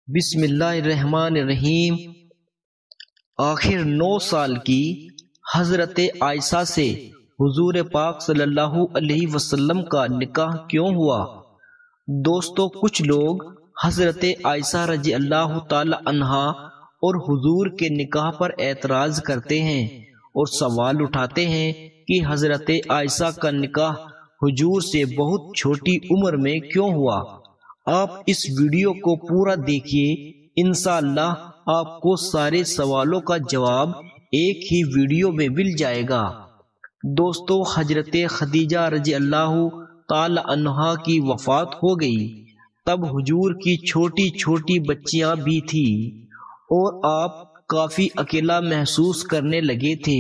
بسم اللہ الرحمن الرحیم۔ آخر 9 سال کی حضرت عائشہ سے حضور پاک صلی اللہ علیہ وسلم کا نکاح کیوں ہوا؟ دوستو، کچھ لوگ حضرت عائشہ رضی اللہ تعالی عنہا اور حضور کے نکاح پر اعتراض کرتے ہیں اور سوال اٹھاتے ہیں کہ حضرت عائشہ کا نکاح حضور سے بہت چھوٹی عمر میں کیوں ہوا۔ آپ اس ویڈیو کو پورا دیکھیے، انشاءاللہ آپ کو سارے سوالوں کا جواب ایک ہی ویڈیو میں مل جائے گا۔ دوستو، حضرت خدیجہ رضی اللہ تعالی عنہا کی وفات ہو گئی۔ تب حضور کی چھوٹی چھوٹی بچیاں بھی تھی اور آپ کافی اکیلا محسوس کرنے لگے تھے،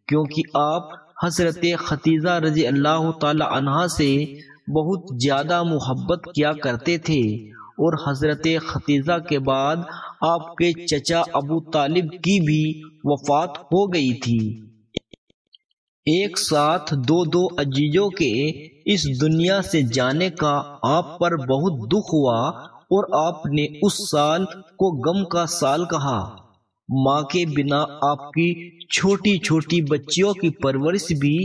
کیونکہ آپ حضرت خدیجہ رضی اللہ تعالی عنہا سے بہت زیادہ محبت کیا کرتے تھے، اور حضرت خدیجہ کے بعد آپ کے چچا ابو طالب کی بھی وفات ہو گئی تھی۔ ایک ساتھ دو عزیزوں کے اس دنیا سے جانے کا آپ پر بہت دکھ ہوا اور آپ نے اس سال کو غم کا سال کہا۔ ماں کے بنا آپ کی چھوٹی چھوٹی بچیوں کی پرورش بھی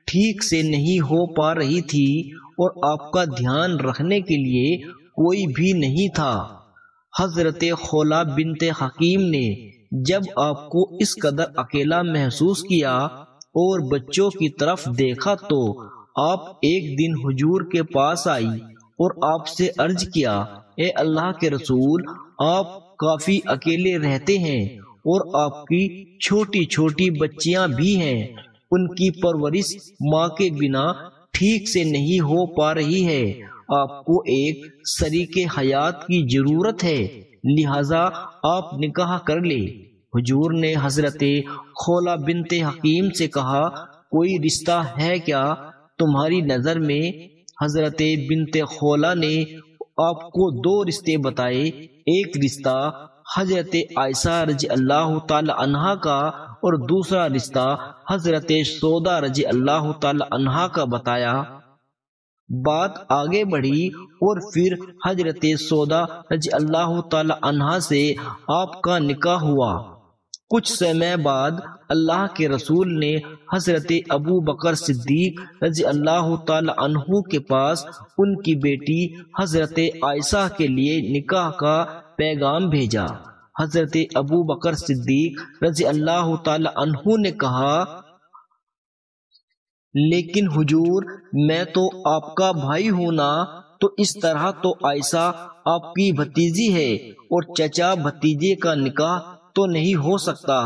ٹھیک سے نہیں ہو پا رہی تھی اور آپ کا دھیان رکھنے کے لیے کوئی بھی نہیں تھا۔ حضرت خولا بنت حکیم نے جب آپ کو اس قدر اکیلا محسوس کیا اور بچوں کی طرف دیکھا تو آپ ایک دن حضور کے پاس آئی اور آپ سے عرض کیا، اے اللہ کے رسول، آپ کافی اکیلے رہتے ہیں اور آپ کی چھوٹی چھوٹی بچیاں بھی ہیں، ان کی پرورش ماں کے بنا ٹھیک سے نہیں ہو پا رہی ہے، آپ کو ایک شریک حیات کی ضرورت ہے، لہذا آپ نکاح کر لیں۔ حضور نے حضرت خولا بنت حکیم سے کہا، کوئی رشتہ ہے کیا تمہاری نظر میں؟ حضرت بنت خولا نے آپ کو 2 رشتے بتائے۔ ایک رشتہ حضرت عائشہ رضی اللہ تعالی عنہا کا اور دوسرا رشتہ حضرت سودا رضی اللہ تعالی عنہا کا بتایا۔ بات آگے بڑھی اور پھر حضرت سودا رضی اللہ تعالی عنہا سے آپ کا نکاح ہوا۔ کچھ سمے بعد اللہ کے رسول نے حضرت ابو بکر صدیق رضی اللہ تعالی عنہ کے پاس ان کی بیٹی حضرت عائشہ کے لیے نکاح کا پیغام بھیجا۔ حضرت ابو بکر صدیق رضی اللہ تعالی عنہ نے کہا، لیکن حضور، میں تو آپ کا بھائی ہوں نا، تو اس طرح تو عائشہ آپ کی بھتیجی ہے اور چچا بھتیجے کا نکاح تو نہیں ہو سکتا۔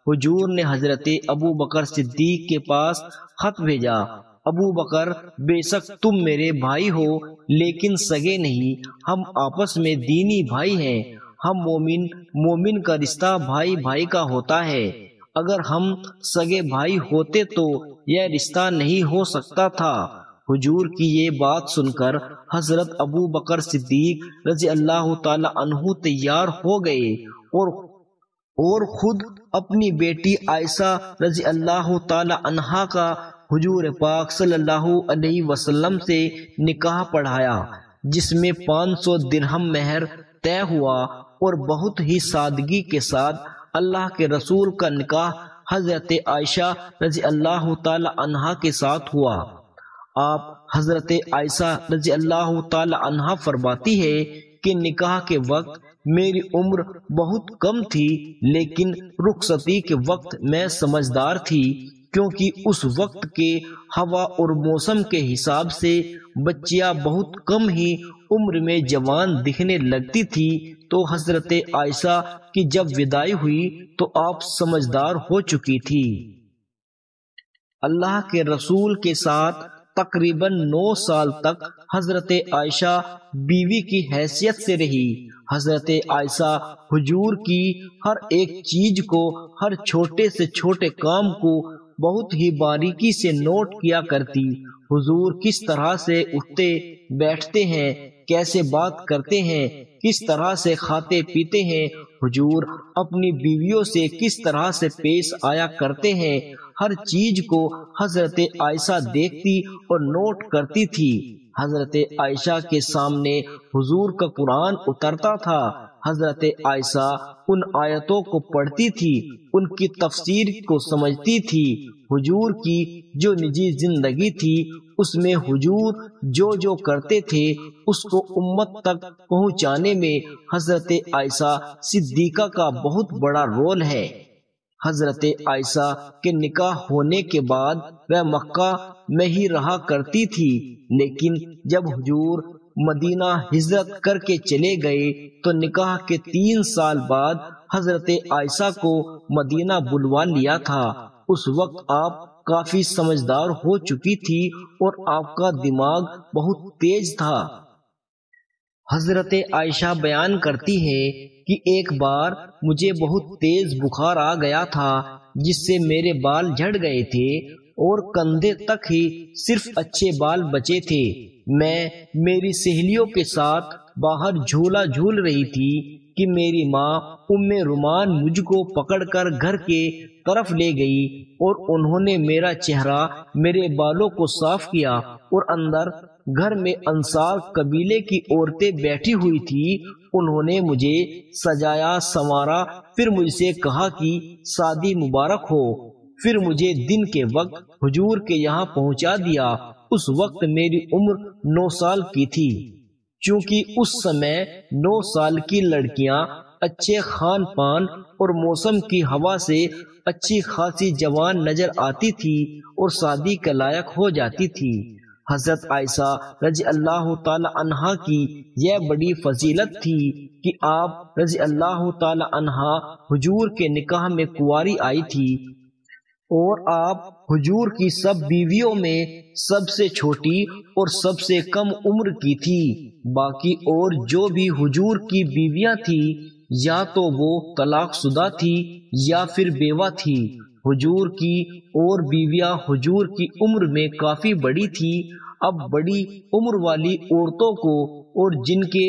حضور نے حضرت ابو بکر صدیق کے پاس خط بھیجا، ابو بکر، بے شک تم میرے بھائی ہو لیکن سگے نہیں، ہم آپس میں دینی بھائی ہیں، ہم مومن کا رشتہ بھائی بھائی کا ہوتا ہے، اگر ہم سگے بھائی ہوتے تو یہ رشتہ نہیں ہو سکتا تھا۔ حضور کی یہ بات سن کر حضرت ابو بکر صدیق رضی اللہ تعالی عنہ تیار ہو گئے اور خود اپنی بیٹی عائشہ رضی اللہ تعالی عنہا کا حضور پاک صلی اللہ علیہ وسلم سے نکاح پڑھایا، جس میں 500 درہم مہر طے ہوا اور بہت ہی سادگی کے ساتھ اللہ کے رسول کا نکاح حضرت عائشہ رضی اللہ تعالی عنہا کے ساتھ ہوا۔ آپ حضرت عائشہ رضی اللہ تعالی عنہا فرماتی ہے کہ نکاح کے وقت میری عمر بہت کم تھی، لیکن رخصتی کے وقت میں سمجھدار تھی، کیونکہ اس وقت کے ہوا اور موسم کے حساب سے بچیاں بہت کم ہی عمر میں جوان دکھنے لگتی تھی، تو حضرت عائشہ کی جب وداعی ہوئی تو آپ سمجھدار ہو چکی تھی۔ اللہ کے رسول کے ساتھ تقریباً 9 سال تک حضرت عائشہ بیوی کی حیثیت سے رہی۔ حضرت عائشہ حضور کی ہر ایک چیز کو، ہر چھوٹے سے چھوٹے کام کو بہت ہی باریکی سے نوٹ کیا کرتی۔ حضور کس طرح سے اٹھتے بیٹھتے ہیں، کیسے بات کرتے ہیں، کس طرح سے کھاتے پیتے ہیں، حضور اپنی بیویوں سے کس طرح سے پیش آیا کرتے ہیں، ہر چیز کو حضرت عائشہ دیکھتی اور نوٹ کرتی تھی۔ حضرت عائشہ کے سامنے حضور کا قرآن اترتا تھا، حضرت عائشہ ان آیتوں کو پڑھتی تھی، ان کی تفسیر کو سمجھتی تھی۔ حضور کی جو نجی زندگی تھی اس میں حضور جو کرتے تھے اس کو امت تک پہنچانے میں حضرت عائشہ صدیقہ کا بہت بڑا رول ہے۔ حضرت عائشہ کے نکاح ہونے کے بعد وہ مکہ میں ہی رہا کرتی تھی، لیکن جب حضور مدینہ ہجرت کر کے چلے گئے تو نکاح کے 3 سال بعد حضرت عائشہ کو مدینہ بلوا لیا تھا۔ اس وقت آپ کافی سمجھدار ہو چکی تھی اور آپ کا دماغ بہت تیز تھا۔ حضرت عائشہ بیان کرتی ہے کہ ایک بار مجھے بہت تیز بخار آ گیا تھا جس سے میرے بال جھڑ گئے تھے اور کندھے تک ہی صرف اچھے بال بچے تھے۔ میں میری سہیلیوں کے ساتھ باہر جھولا جھول رہی تھی کہ میری ماں ام رومان مجھ کو پکڑ کر گھر کے طرف لے گئی اور انہوں نے میرا چہرہ، میرے بالوں کو صاف کیا اور اندر گھر میں انصار قبیلے کی عورتیں بیٹھی ہوئی تھی، انہوں نے مجھے سجایا سنوارا، پھر مجھ سے کہا کہ شادی مبارک ہو، پھر مجھے دن کے وقت حضور کے یہاں پہنچا دیا۔ اس وقت میری عمر 9 سال کی تھی، چونکہ اس سمے 9 سال کی لڑکیاں اچھے خان پان اور موسم کی ہوا سے اچھی خاصی جوان نظر آتی تھی اور شادی کے لائق ہو جاتی تھی۔ حضرت عائشہ رضی اللہ تعالی عنہا کی یہ بڑی فضیلت تھی کہ آپ رضی اللہ تعالی عنہا حضور کے نکاح میں کنواری آئی تھی اور آپ حضور کی سب بیویوں میں سب سے چھوٹی اور سب سے کم عمر کی تھی۔ باقی اور جو بھی حضور کی بیویاں تھی یا تو وہ طلاق شدہ تھی یا پھر بیوہ تھی۔ حضور کی اور بیویاں حضور کی عمر میں کافی بڑی تھی۔ اب بڑی عمر والی عورتوں کو اور جن کے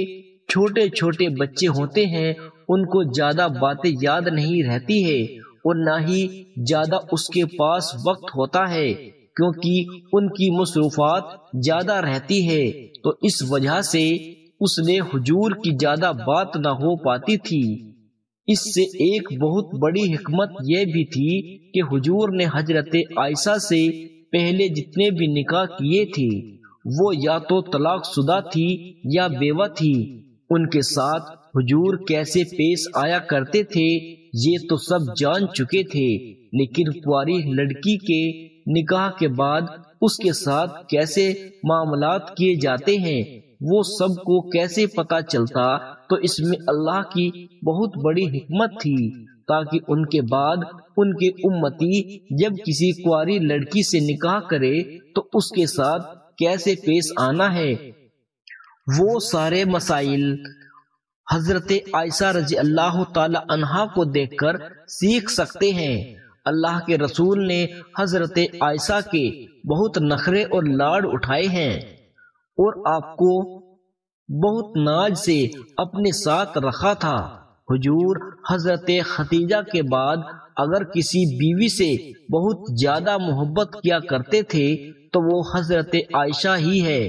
چھوٹے چھوٹے بچے ہوتے ہیں ان کو زیادہ باتیں یاد نہیں رہتی ہے اور نہ ہی زیادہ اس کے پاس وقت ہوتا ہے، کیونکہ ان کی مصروفات زیادہ رہتی ہے، تو اس وجہ سے اس نے حضور کی زیادہ بات نہ ہو پاتی تھی۔ اس سے ایک بہت بڑی حکمت یہ بھی تھی کہ حضور نے حضرت عائشہ سے پہلے جتنے بھی نکاح کیے تھے وہ یا تو طلاق شدہ تھی یا بیوہ تھی۔ ان کے ساتھ حضور کیسے پیش آیا کرتے تھے یہ تو سب جان چکے تھے، لیکن کنواری لڑکی کے نکاح کے بعد اس کے ساتھ کیسے معاملات کیے جاتے ہیں وہ سب کو کیسے پتا چلتا، تو اس میں اللہ کی بہت بڑی حکمت تھی تاکہ ان کے بعد ان کے امتی جب کسی کنواری لڑکی سے نکاح کرے تو اس کے ساتھ کیسے پیش آنا ہے، وہ سارے مسائل حضرت عائشہ رضی اللہ تعالی عنہا کو دیکھ کر سیکھ سکتے ہیں۔ اللہ کے رسول نے حضرت عائشہ کے بہت نخرے اور لاڈ اٹھائے ہیں اور آپ کو بہت ناز سے اپنے ساتھ رکھا تھا۔ حضور حضرت خدیجہ کے بعد اگر کسی بیوی سے بہت زیادہ محبت کیا کرتے تھے تو وہ حضرت عائشہ ہی ہے۔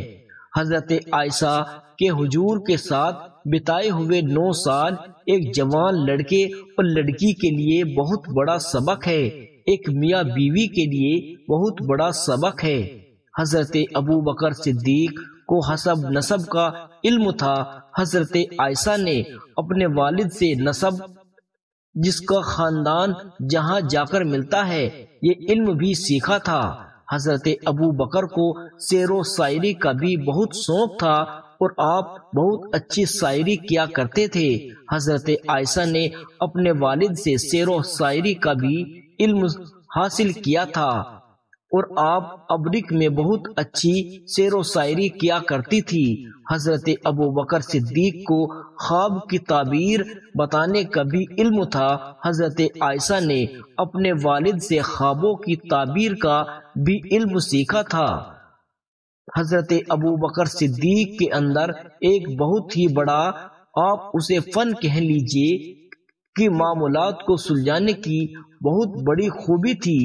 حضرت عائشہ کے حضور کے ساتھ بتائے ہوئے 9 سال ایک جوان لڑکے اور لڑکی کے لیے بہت بڑا سبق ہے، ایک میاں بیوی کے لیے بہت بڑا سبق ہے۔ حضرت ابو بکر صدیق کو حسب نسب کا علم تھا۔ حضرت عائشہ نے اپنے والد سے نسب، جس کا خاندان جہاں جا کر ملتا ہے، یہ علم بھی سیکھا تھا۔ حضرت ابو بکر کو شعر و شاعری کا بھی بہت شوق تھا اور آپ بہت اچھی شاعری کیا کرتے تھے۔ حضرت عائشہ نے اپنے والد سے شعر و شاعری کا بھی علم حاصل کیا تھا اور آپ ابرک میں بہت اچھی شعر و شاعری کیا کرتی تھی۔ حضرت ابو بکر صدیق کو خواب کی تعبیر بتانے کا بھی علم تھا۔ حضرت عائشہ نے اپنے والد سے خوابوں کی تعبیر کا بھی علم سیکھا تھا۔ حضرت ابو بکر صدیق کے اندر ایک بہت ہی بڑا، آپ اسے فن کہہ لیجئے، کہ معاملات کو سلجھانے کی بہت بڑی خوبی تھی۔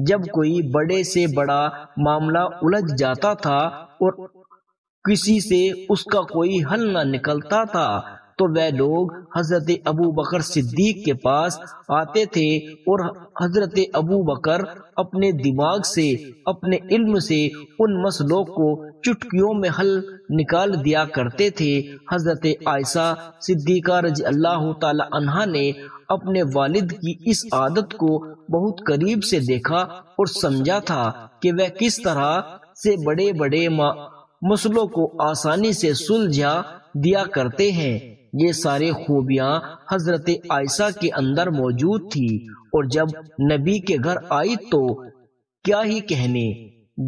جب کوئی بڑے سے بڑا معاملہ الجھ جاتا تھا اور کسی سے اس کا کوئی حل نہ نکلتا تھا تو وہ لوگ حضرت ابو بکر صدیق کے پاس آتے تھے اور حضرت ابو بکر اپنے دماغ سے، اپنے علم سے ان مسئلوں کو چٹکیوں میں حل نکال دیا کرتے تھے۔ حضرت عائشہ صدیقہ رضی اللہ تعالی عنہا نے اپنے والد کی اس عادت کو بہت قریب سے دیکھا اور سمجھا تھا کہ وہ کس طرح سے بڑے بڑے مسئلوں کو آسانی سے سلجھا دیا کرتے ہیں۔ یہ سارے خوبیاں حضرت عائشہ کے اندر موجود تھی، اور جب نبی کے گھر آئی تو کیا ہی کہنے،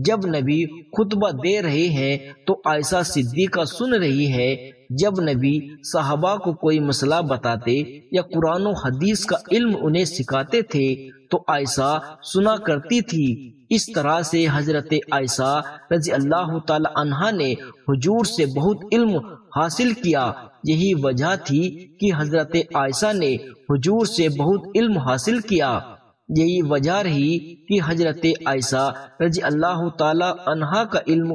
جب نبی خطبہ دے رہے ہیں تو عائشہ صدیقہ سن رہی ہے، جب نبی صحابہ کو کوئی مسئلہ بتاتے یا قرآن و حدیث کا علم انہیں سکھاتے تھے تو عائشہ سنا کرتی تھی۔ اس طرح سے حضرت عائشہ رضی اللہ تعالی عنہا نے حضور سے بہت علم حاصل کیا۔ یہی وجہ تھی کہ حضرت عائشہ نے حضور سے بہت علم حاصل کیا۔ یہی وجہ رہی کہ حضرت عائشہ رضی اللہ تعالی عنہا کا علم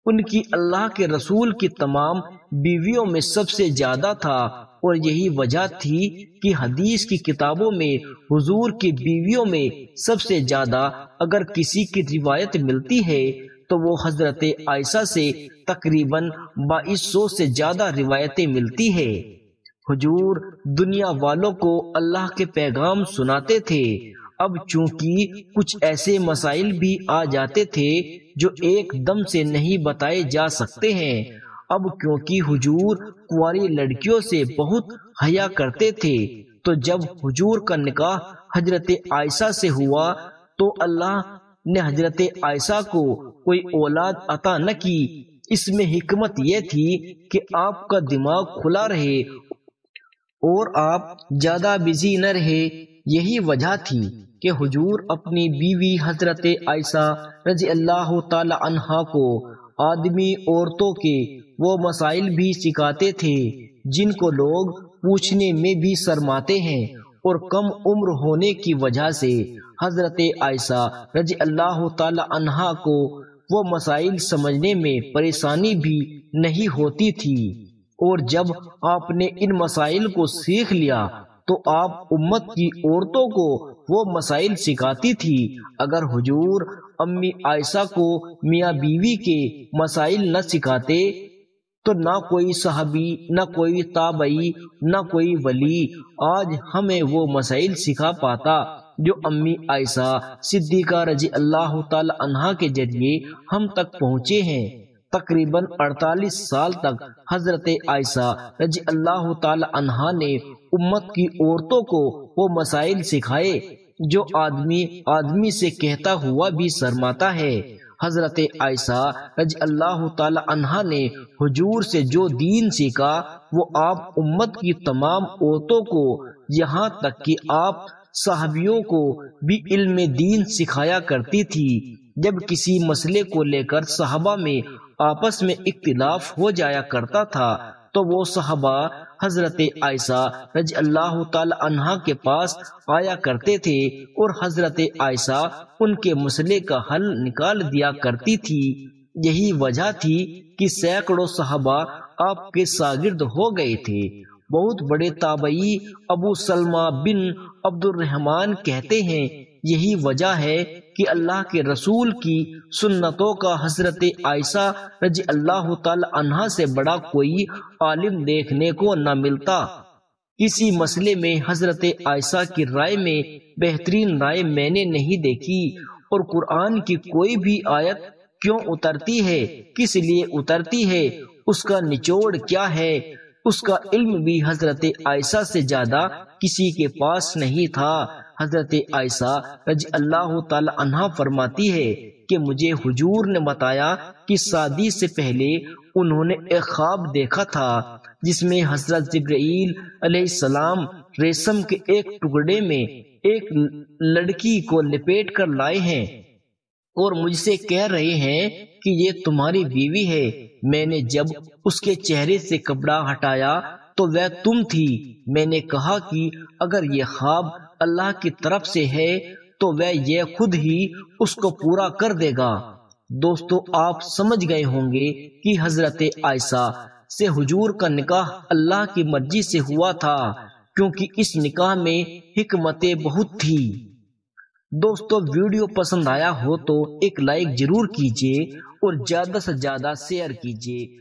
ان کی اللہ کے رسول کی تمام بیویوں میں سب سے زیادہ تھا، اور یہی وجہ تھی کہ حدیث کی کتابوں میں حضور کی بیویوں میں سب سے زیادہ اگر کسی کی روایت ملتی ہے تو وہ حضرت عائشہ سے تقریباً 2200 سے زیادہ روایتیں ملتی ہے۔ حضور دنیا والوں کو اللہ کے پیغام سناتے تھے۔ اب چونکہ کچھ ایسے مسائل بھی آ جاتے تھے جو ایک دم سے نہیں بتائے جا سکتے ہیں۔ اب کیونکہ حضور کنواری لڑکیوں سے بہت حیا کرتے تھے، تو جب حضور کا نکاح حضرت عائشہ سے ہوا تو اللہ نے حضرت عائشہ کو کوئی اولاد عطا نہ کی۔ اس میں حکمت یہ تھی کہ آپ کا دماغ کھلا رہے اور آپ زیادہ بزی نہ رہے۔ یہی وجہ تھی کہ حضور اپنی بیوی حضرت عائشہ رضی اللہ تعالی عنہا کو آدمی عورتوں کے وہ مسائل بھی سکھاتے تھے جن کو لوگ پوچھنے میں بھی شرماتے ہیں، اور کم عمر ہونے کی وجہ سے حضرت عائشہ رضی اللہ تعالی عنہا کو وہ مسائل سمجھنے میں پریشانی بھی نہیں ہوتی تھی۔ اور جب آپ نے ان مسائل کو سیکھ لیا تو آپ امت کی عورتوں کو وہ مسائل سکھاتی تھی۔ اگر حضور امی عائشہ کو میاں بیوی کے مسائل نہ سکھاتے تو نہ کوئی صحابی، نہ کوئی تابعی، نہ کوئی ولی آج ہمیں وہ مسائل سکھا پاتا جو امی عائشہ صدیقہ رضی اللہ تعالی عنہا کے ذریعے ہم تک پہنچے ہیں۔ تقریباً 48 سال تک حضرت عائشہ رضی اللہ تعالی عنہا نے امت کی عورتوں کو وہ مسائل سکھائے جو آدمی سے کہتا ہوا بھی شرماتا ہے۔ حضرت عائشہ رضی اللہ تعالی عنہا نے حضور سے جو دین سیکھا وہ آپ امت کی تمام عورتوں کو، یہاں تک کہ آپ صحابیوں کو بھی علم دین سکھایا کرتی تھی۔ جب کسی مسئلے کو لے کر صحابہ میں آپس میں اختلاف ہو جایا کرتا تھا تو وہ صحابہ حضرت عائشہ رضی اللہ تعالی عنہا کے پاس آیا کرتے تھے اور حضرت عائشہ ان کے مسئلے کا حل نکال دیا کرتی تھی۔ یہی وجہ تھی کہ سینکڑوں صحابہ آپ کے شاگرد ہو گئے تھے۔ بہت بڑے تابعی ابو سلمہ بن عبد الرحمن کہتے ہیں، یہی وجہ ہے کہ اللہ کے رسول کی سنتوں کا حضرت عائشہ رضی اللہ تعالی عنہا سے بڑا کوئی عالم دیکھنے کو نہ ملتا۔ کسی مسئلے میں حضرت عائشہ کی رائے میں بہترین رائے میں نے نہیں دیکھی، اور قرآن کی کوئی بھی آیت کیوں اترتی ہے، کس لیے اترتی ہے، اس کا نچوڑ کیا ہے، اس کا علم بھی حضرت عائشہ سے زیادہ کسی کے پاس نہیں تھا۔ حضرت عائشہ رضی اللہ تعالی عنہا فرماتی ہے کہ مجھے حضور نے بتایا کہ شادی سے پہلے انہوں نے ایک خواب دیکھا تھا جس میں حضرت جبرائیل علیہ السلام ریشم کے ایک ٹکڑے میں ایک لڑکی کو لپیٹ کر لائے ہیں اور مجھ سے کہہ رہے ہیں کہ یہ تمہاری بیوی ہے۔ میں نے جب اس کے چہرے سے کپڑا ہٹایا تو وہ تم تھی۔ میں نے کہا کہ اگر یہ خواب اللہ کی طرف سے ہے تو وہ یہ خود ہی اس کو پورا کر دے گا۔ دوستو، آپ سمجھ گئے ہوں گے کہ حضرت عائشہ سے حضور کا نکاح اللہ کی مرضی سے ہوا تھا، کیونکہ اس نکاح میں حکمتیں بہت تھی۔ دوستو ویڈیو پسند آیا ہو تو ایک لائک ضرور کیجیے اور زیادہ سے زیادہ شیئر کیجیے